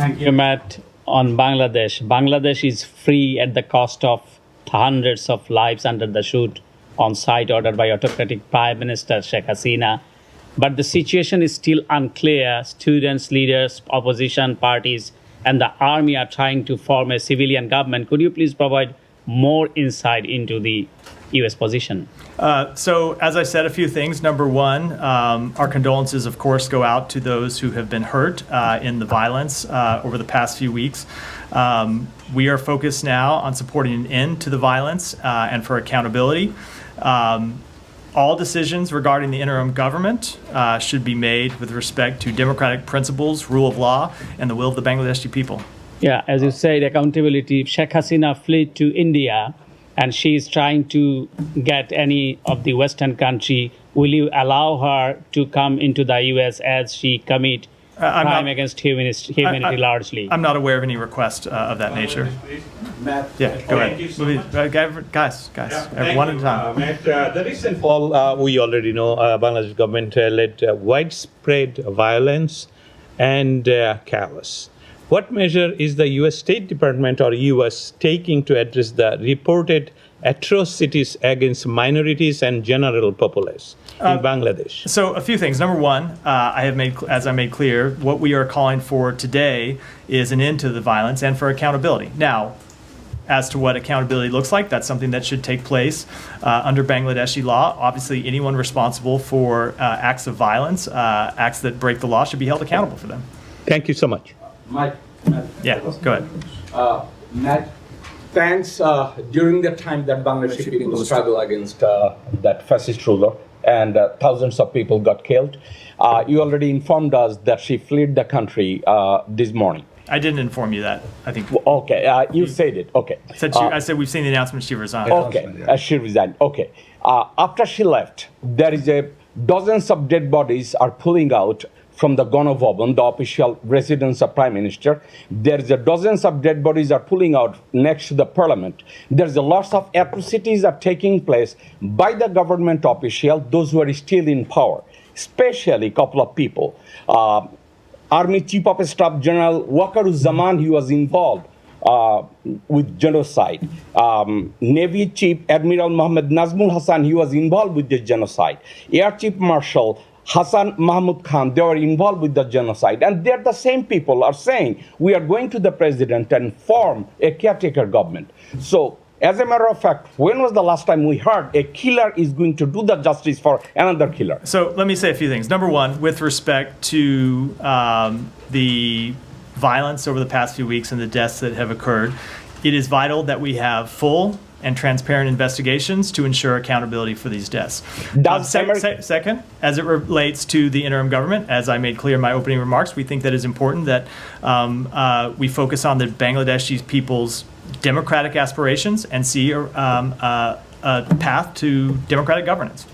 Thank you, Matt. On Bangladesh, Bangladesh is free at the cost of hundreds of lives under the shoot on site ordered by autocratic Prime Minister Sheikh Hasina. But the situation is still unclear. Students, leaders, opposition parties, and the army are trying to form a civilian government. Could you please provide more insight into the U.S. position? So, as I said, a few things. Number one, our condolences, of course, go out to those who have been hurt in the violence over the past few weeks. We are focused now on supporting an end to the violence and for accountability. All decisions regarding the interim government should be made with respect to democratic principles, rule of law, and the will of the Bangladeshi people. Yeah, as you said, accountability. Sheikh Hasina fled to India, and she is trying to get any of the Western country. Will you allow her to come into the U.S. as she commit crime against humanity largely? I'm not aware of any request of that nature. Matt, Yeah, go ahead. Guys, one at a time. Matt, the recent fall, we already know, Bangladesh government led widespread violence and chaos. What measure is the U.S. State Department or U.S. taking to address the reported atrocities against minorities and general populace in Bangladesh? So a few things. Number one, as I made clear, what we are calling for today is an end to the violence and for accountability. Now, as to what accountability looks like, that's something that should take place under Bangladeshi law. Obviously, anyone responsible for acts of violence, acts that break the law, should be held accountable for them. Thank you so much. Matt, Yeah, go ahead. Matt, thanks. During the time that Bangladeshi people struggle against that fascist ruler and thousands of people got killed, you already informed us that she fled the country this morning. I didn't inform you that. I think. Okay, you said it. Okay. I said we've seen the announcement she resigned. Okay, she resigned. Okay. After she left, there is dozens of dead bodies are pulling out from the Ganabhavan, the official residence of Prime Minister. There's dozens of dead bodies are pulling out next to the parliament. There's a lots of atrocities are taking place by the government official, those who are still in power, especially a couple of people. Army Chief of Staff General Waqaruzzaman, he was involved with genocide. Navy Chief Admiral Mohammed Nazmul Hassan, he was involved with the genocide. Air Chief Marshal Hassan Mahmud Khan, they were involved with the genocide. And they're the same people are saying, we are going to the president and form a caretaker government. So, as a matter of fact, when was the last time we heard a killer is going to do the justice for another killer? So let me say a few things. Number one, with respect to the violence over the past few weeks and the deaths that have occurred, it is vital that we have full and transparent investigations to ensure accountability for these deaths. Second, as it relates to the interim government, as I made clear in my opening remarks, we think that it's important that we focus on the Bangladeshi people's democratic aspirations and see a path to democratic governance.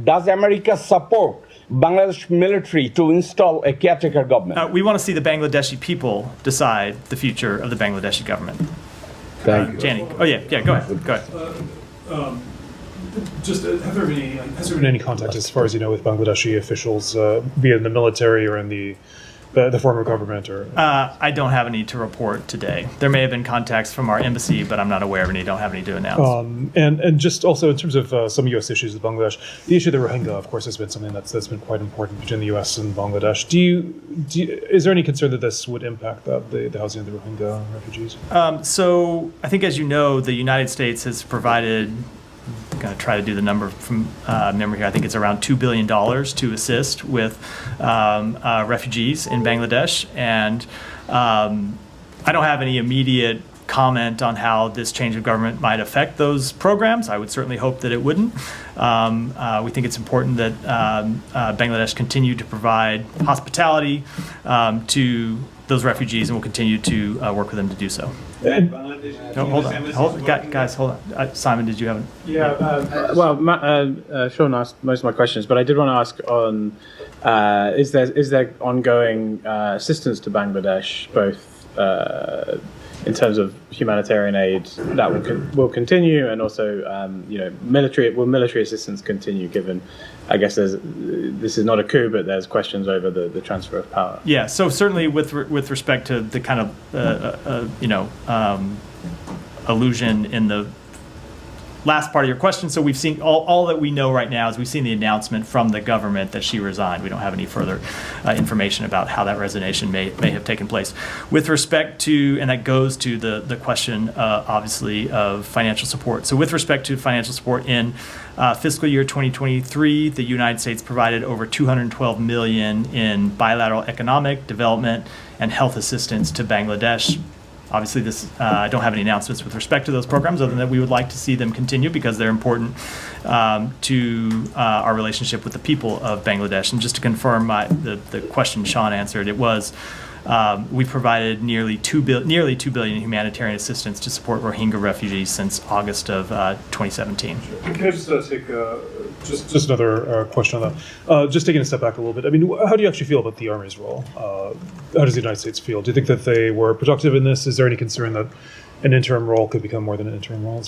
Does America support Bangladesh military to install a caretaker government? We want to see the Bangladeshi people decide the future of the Bangladeshi government. Thank you. Jani. Oh, yeah, go ahead. Has there been any contact, as far as you know, with Bangladeshi officials, be it in the military or in the former government? Or I don't have any to report today. There may have been contacts from our embassy, but I'm not aware of any. Don't have any to announce. And just also in terms of some U.S. issues with Bangladesh, the issue of the Rohingya, of course, has been something that's been quite important between the U.S. and Bangladesh. Is there any concern that this would impact the housing of the Rohingya refugees? So I think, as you know, the United States has provided, I'm going to try to do the number from memory here. I think it's around $2 billion to assist with refugees in Bangladesh. And I don't have any immediate comment on how this change of government might affect those programs. I would certainly hope that it wouldn't. We think it's important that Bangladesh continue to provide hospitality to those refugees, and we'll continue to work with them to do so. Hold on. Guys, hold on. Simon, did you have Sean asked most of my questions, but I did want to ask on, is there ongoing assistance to Bangladesh, both in terms of humanitarian aid, that will continue, and also military assistance continue? Given, I guess this is not a coup, but there's questions over the transfer of power. Yeah. So certainly with respect to the kind of allusion in the last part of your question, so we've seen all that we know right now is we've seen the announcement from the government that she resigned. We don't have any further information about how that resignation may have taken place. With respect to, and that goes to the question, obviously, of financial support. So with respect to financial support in fiscal year 2023, the United States provided over $212 million in bilateral economic, development, and health assistance to Bangladesh. Obviously, I don't have any announcements with respect to those programs, other than that we would like to see them continue because they're important to our relationship with the people of Bangladesh. And just to confirm the question Sean answered, it was we provided nearly $2 billion in humanitarian assistance to support Rohingya refugees since August of 2017. Can I just take just another question on that? Just taking a step back a little bit. I mean, how do you actually feel about the Army's role? How does the United States feel? Do you think that they were productive in this? Is there any concern that an interim role could become more than an interim role?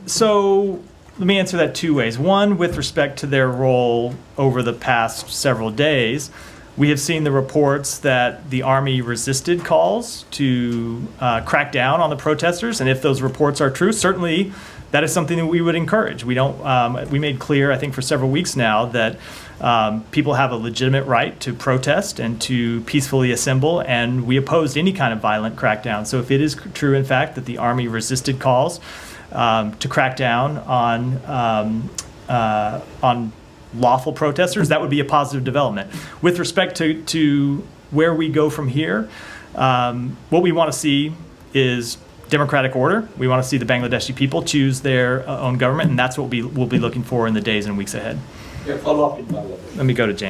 So let me answer that two ways. One, with respect to their role over the past several days, we have seen the reports that the Army resisted calls to crack down on the protesters, and if those reports are true, certainly that is something that we would encourage. We don't. We made clear, I think, for several weeks now that people have a legitimate right to protest and to peacefully assemble, and we opposed any kind of violent crackdown. So if it is true, in fact, that the Army resisted calls to crack down on lawful protesters, that would be a positive development. With respect to where we go from here, what we want to see is democratic order. We want to see the Bangladeshi people choose their own government, and that's what we'll be looking for in the days and weeks ahead. Follow up in Bangladesh. Let me go to Jan.